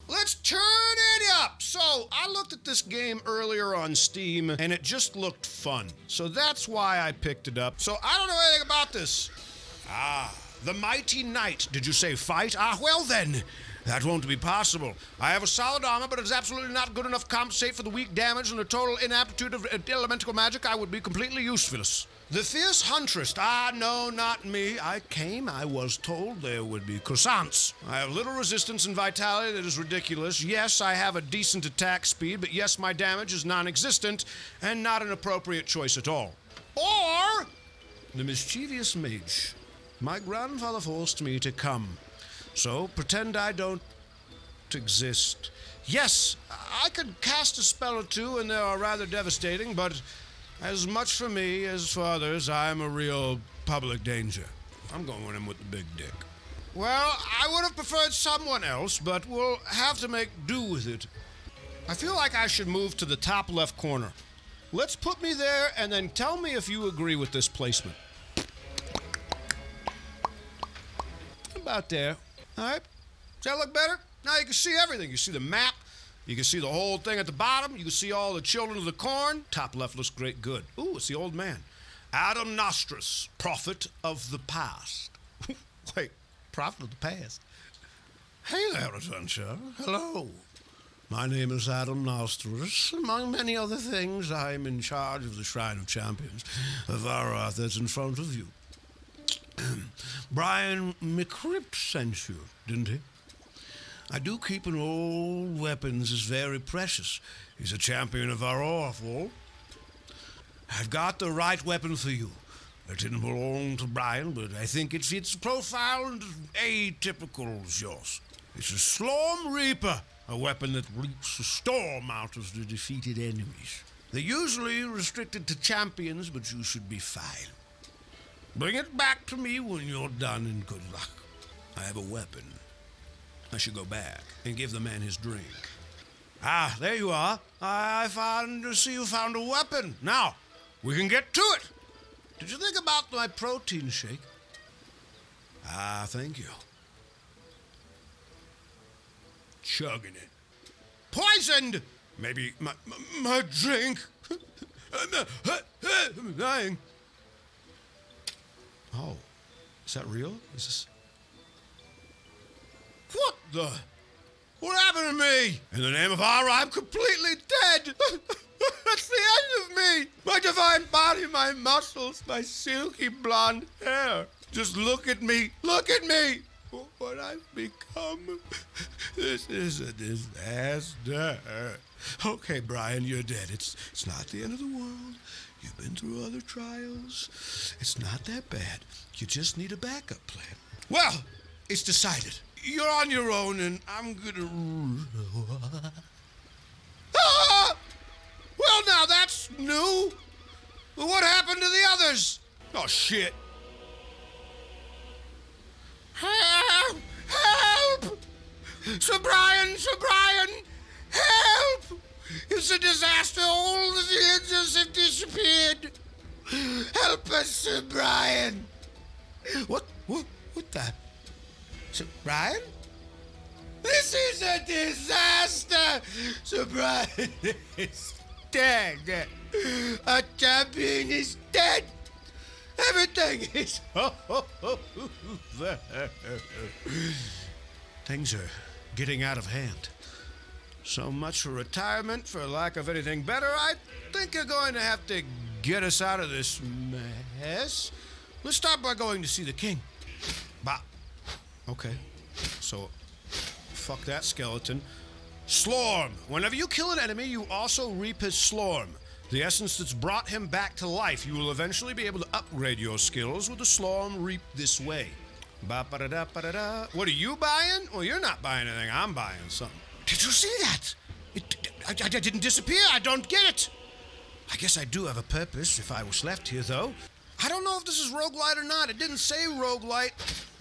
Let's turn it up! So, I looked at this game earlier on Steam, and it just looked fun. So that's why I picked it up. So, I don't know anything about this. The Mighty Knight. Did you say fight? Well then. That won't be possible. I have a solid armor, but it is absolutely not good enough to compensate for the weak damage and the total inaptitude of elemental magic. I would be completely useless. The Fierce Huntress. No, not me. I was told there would be croissants. I have little resistance and vitality that is ridiculous. Yes, I have a decent attack speed, but yes, my damage is non-existent and not an appropriate choice at all. Or the Mischievous Mage. My grandfather forced me to come. So, pretend I don't exist. Yes, I could cast a spell or two, and they are rather devastating, but as much for me as for others, I'm a real public danger. I'm going in with the big dick. Well, I would have preferred someone else, but we'll have to make do with it. I feel like I should move to the top left corner. Let's put me there, and then tell me if you agree with this placement. About there. All right. Does that look better? Now you can see everything. You see the map. You can see the whole thing at the bottom. You can see all the children of the corn. Top left looks great good. Ooh, it's the old man. Adam Nostris, prophet of the past. Wait, prophet of the past? Hey there, adventure. Hello. My name is Adam Nostris. Among many other things, I am in charge of the Shrine of Champions. Avaroth that's in front of you. Brian McCripp sent you, didn't he? I do keep an old weapons is very precious. He's a champion of our awful. I've got the right weapon for you. It didn't belong to Brian, but I think it fits the profile and atypical as yours. It's a Storm Reaper, a weapon that reaps a storm out of the defeated enemies. They're usually restricted to champions, but you should be fine. Bring it back to me when you're done, and good luck. I have a weapon. I should go back and give the man his drink. There you are. I see you found a weapon. Now, we can get to it. Did you think about my protein shake? Thank you. Chugging it. Poisoned! Maybe my drink. I'm dying. Oh, is that real? Is this... What happened to me? In the name of Allah, I'm completely dead. That's the end of me. My divine body, my muscles, my silky blonde hair. Just look at me. Look at me. What I've become. This is a disaster. Okay, Brian, you're dead. It's not the end of the world. You've been through other trials. It's not that bad. You just need a backup plan. Well, it's decided. You're on your own, and I'm gonna... Well, now that's new. What happened to the others? Oh, shit. Help! Help! Sir Brian! Help! It's a disaster. All the villagers have disappeared. Help us, Sir Brian. What the... Sir Brian? This is a disaster! Sir Brian is dead. Our champion is dead. Everything is over. Things are getting out of hand. So much for retirement. For lack of anything better, I think you're going to have to get us out of this mess. Let's start by going to see the king. Bah. Okay. So, fuck that skeleton. Slorm. Whenever you kill an enemy, you also reap his slorm. The essence that's brought him back to life. You will eventually be able to upgrade your skills with the slorm reaped this way. Ba-ba-da-da-ba-da-da. What are you buying? Well, you're not buying anything. I'm buying something. Did you see that? I didn't disappear. I don't get it. I guess I do have a purpose if I was left here, though. I don't know if this is roguelite or not. It didn't say roguelite,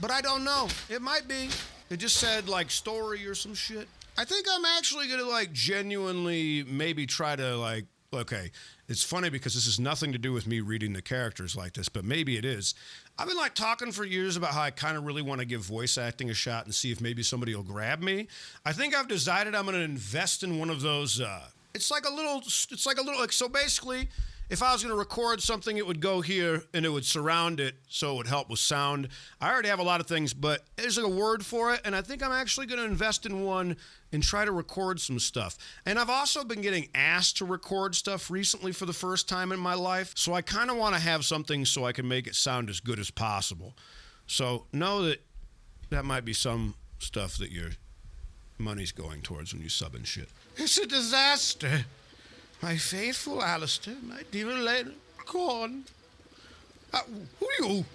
but I don't know. It might be. It just said, like, story or some shit. I think I'm actually gonna, like, genuinely maybe try to, like, okay, it's funny because this has nothing to do with me reading the characters like this, but maybe it is. I've been like talking for years about how I kind of really want to give voice acting a shot and see if maybe somebody will grab me. I think I've decided I'm going to invest in one of those, so basically, if I was going to record something, it would go here and it would surround it so it would help with sound. I already have a lot of things, but there's like a word for it, and I think I'm actually going to invest in one and try to record some stuff. And I've also been getting asked to record stuff recently for the first time in my life, so I kind of want to have something so I can make it sound as good as possible. So know that might be some stuff that your money's going towards when you sub and shit. It's a disaster. My faithful Alistair, my dear lady, gone. Who are you?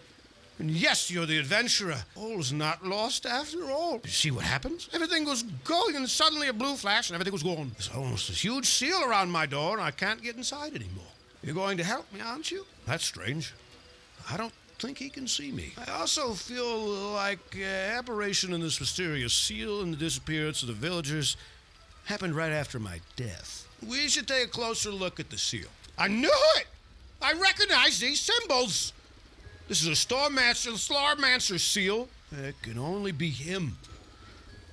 And yes, you're the adventurer. All's not lost after all. You see what happens? Everything was going, and suddenly a blue flash, and everything was gone. There's almost a huge seal around my door, and I can't get inside anymore. You're going to help me, aren't you? That's strange. I don't think he can see me. I also feel like apparition in this mysterious seal and the disappearance of the villagers happened right after my death. We should take a closer look at the seal. I knew it! I recognize these symbols! This is a Starmancer seal. It can only be him.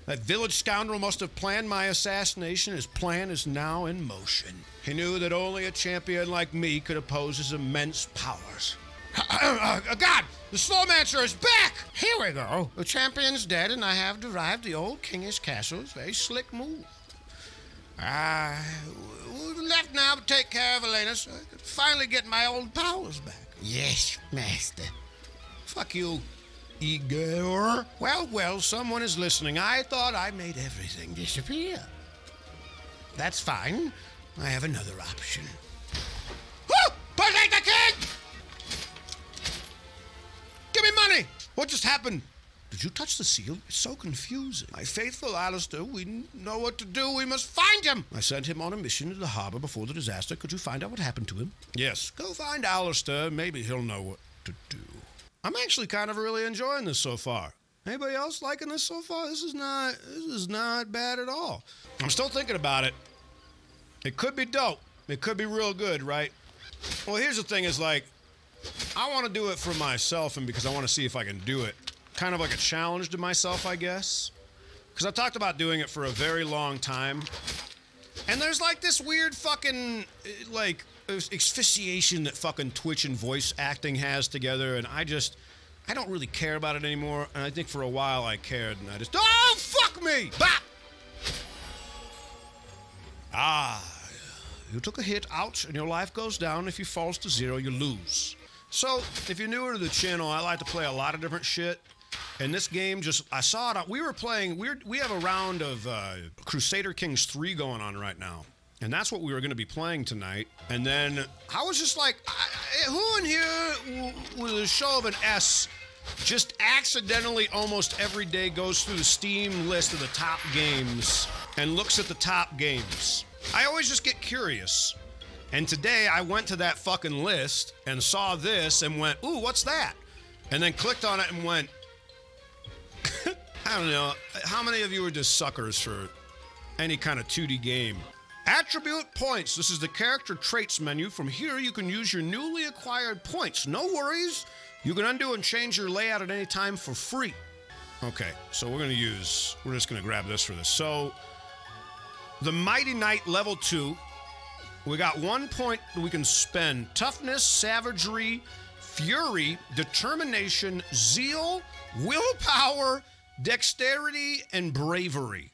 That village scoundrel must have planned my assassination. His plan is now in motion. He knew that only a champion like me could oppose his immense powers. God! The Slowmancer is back! Here we go. The champion's dead, and I have derived the old Kingish castle's very slick move. We're left now to take care of Elena so I can finally get my old powers back. Yes, master. Fuck you, Igor. Well, someone is listening. I thought I made everything disappear. That's fine. I have another option. Woo! Protect the king! Give me money! What just happened? Did you touch the seal? It's so confusing. My faithful Alistair, we know what to do. We must find him. I sent him on a mission to the harbor before the disaster. Could you find out what happened to him? Yes. Go find Alistair. Maybe he'll know what to do. I'm actually kind of really enjoying this so far. Anybody else liking this so far? This is not bad at all. I'm still thinking about it. It could be dope. It could be real good, right? Well, here's the thing is like, I want to do it for myself and because I want to see if I can do it. Kind of like a challenge to myself, I guess. Because I talked about doing it for a very long time. And there's like this weird fucking, like, asphyxiation that fucking Twitch and voice acting has together. And I don't really care about it anymore. And I think for a while I cared. And I just, oh, fuck me! Bop! You took a hit, ouch, and your life goes down. If you falls to zero, you lose. So, if you're newer to the channel, I like to play a lot of different shit. And this game I saw it, we have a round of Crusader Kings 3 going on right now. And that's what we were going to be playing tonight. And then I was just like, who in here with a show of an S just accidentally almost every day goes through the Steam list of the top games and looks at the top games? I always just get curious. And today I went to that fucking list and saw this and went, ooh, what's that? And then clicked on it and went, I don't know, how many of you are just suckers for any kind of 2D game? Attribute points. This is the character traits menu. From here, you can use your newly acquired points. No worries. You can undo and change your layout at any time for free. Okay, so we're just going to grab this for this. So, the Mighty Knight level 2. We got 1 point that we can spend. Toughness, savagery, fury, determination, zeal, willpower, dexterity, and bravery.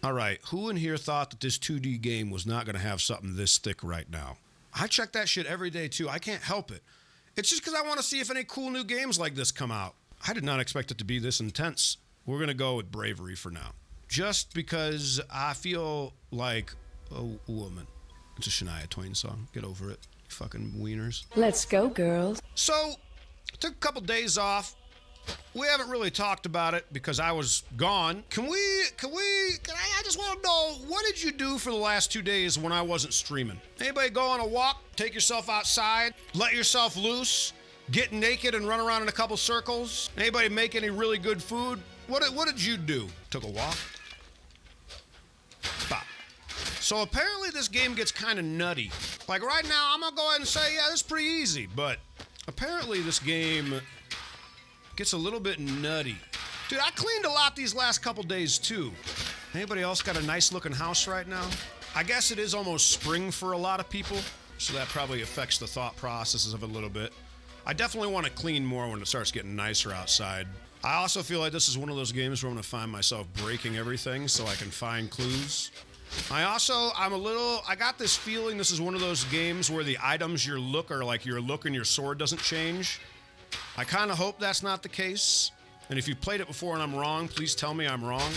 All right, who in here thought that this 2D game was not going to have something this thick right now? I check that shit every day, too. I can't help it. It's just because I want to see if any cool new games like this come out. I did not expect it to be this intense. We're going to go with bravery for now. Just because I feel like a woman. It's a Shania Twain song. Get over it, you fucking wieners. Let's go, girls. So, took a couple days off. We haven't really talked about it because I was gone. I just want to know, what did you do for the last 2 days when I wasn't streaming? Anybody go on a walk, take yourself outside, let yourself loose, get naked and run around in a couple circles? Anybody make any really good food? What did you do? Took a walk? Bop. So apparently this game gets kind of nutty. Like right now, I'm gonna go ahead and say, yeah, this is pretty easy, but apparently this game Gets a little bit nutty. Dude, I cleaned a lot these last couple days too. Anybody else got a nice looking house right now? I guess it is almost spring for a lot of people, so that probably affects the thought processes of it a little bit. I definitely want to clean more when it starts getting nicer outside. I also feel like this is one of those games where I'm going to find myself breaking everything so I can find clues. I got this feeling this is one of those games where the items your look are like your look and your sword doesn't change. I kind of hope that's not the case. And if you played it before and I'm wrong, please tell me I'm wrong.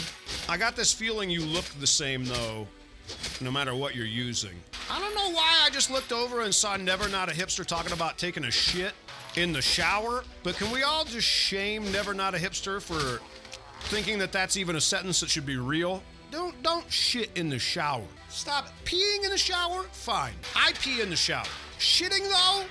I got this feeling you look the same though, no matter what you're using. I don't know why I just looked over and saw Never Not a Hipster talking about taking a shit in the shower, but can we all just shame Never Not a Hipster for thinking that that's even a sentence that should be real? Don't shit in the shower. Stop it. Peeing in the shower? Fine. I pee in the shower. Shitting though?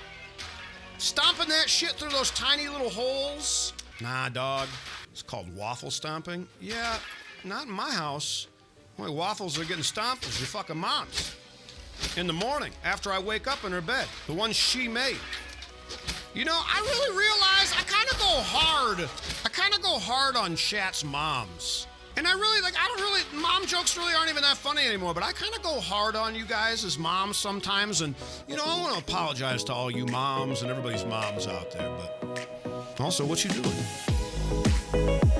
Stomping that shit through those tiny little holes? Nah, dog. It's called waffle stomping. Yeah, not in my house. The only waffles that are getting stomped is your fucking mom's. In the morning, after I wake up in her bed. The one she made. You know, I really realize I kind of go hard on Chat's moms. And mom jokes really aren't even that funny anymore, but I kind of go hard on you guys as moms sometimes. And, you know, I want to apologize to all you moms and everybody's moms out there, but also, what you doing?